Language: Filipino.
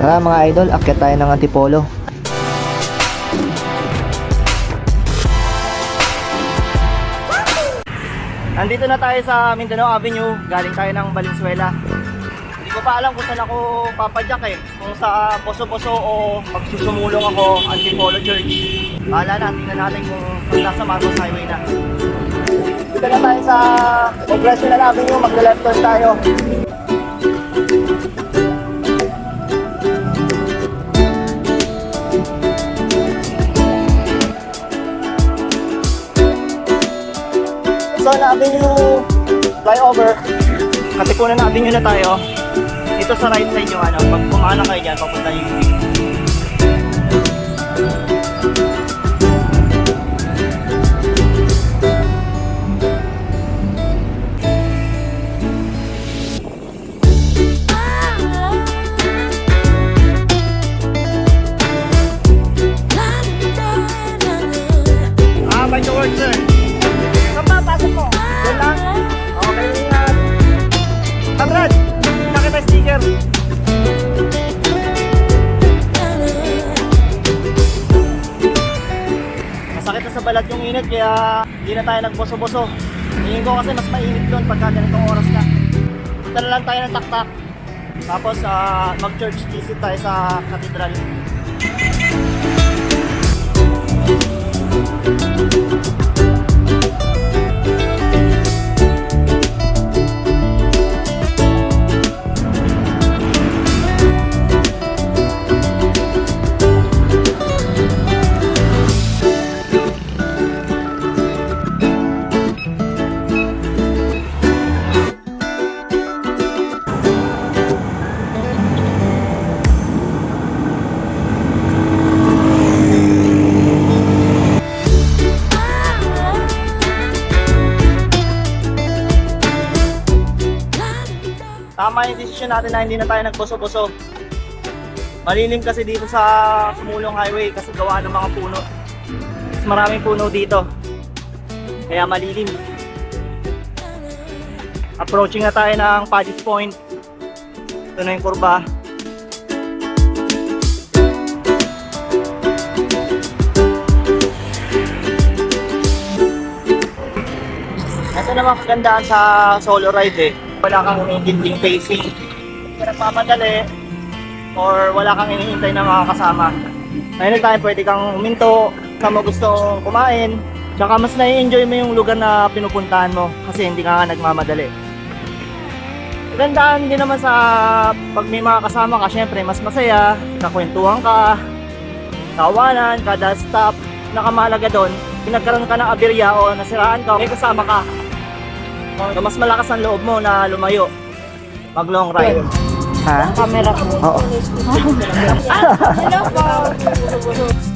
Tara mga idol, akyat tayo ng Antipolo. Nandito na tayo sa Mindanao Avenue, galing tayo ng Valenzuela. Hindi ko pa alam kung saan ako papadyak kung sa Poso-Poso o magsusumulong ako Antipolo Church. Bahala na, tingnan natin kung nasa Marcos Highway na. Dito na tayo sa Congressional Avenue, magla-left turn tayo. So na-avenue flyover, Katipunan Avenue na tayo. Dito sa right side yung pag pumana kayo dyan, papunta yung UP. By the word, sir. Pasok mo. Doon lang. Okay, ingat. Kamrad, nakita sticker. Masakit na sa balat yung init, kaya hindi na tayo nagboso-boso. Tingin ko kasi mas mainit doon pagka ganitong oras na. Punta na lang tayo ng taktak. Tapos mag-church visit tayo sa katedral. Tama yung desisyon natin na hindi na tayo nagboso-boso. Malilim kasi dito sa Sumulong Highway kasi gawa ng mga puno. Mas maraming puno dito, kaya malilim. Approaching na tayo ng Paddy's Point. Ito na yung kurba. Ito naman kagandaan sa solo ride wala kang hinihintay pacing, hindi ka nagpapadali, or wala kang hinihintay ng mga kasama. Ngayon tayo pwede kang huminto, saan mo gusto kumain, tsaka mas nai-enjoy mo yung lugar na pinupuntahan mo kasi hindi ka nagmamadali. Magandaan din naman sa pag may mga kasama ka, syempre mas masaya, kakwentuhan ka, tawanan, kada stop, nakamahalaga doon, pinagkaroon ka ng aberya o nasiraan ka, may kasama ka. So, mas malakas ang loob mo na lumayo, mag long ride. Ha? Camera ko. Oo. Hello po.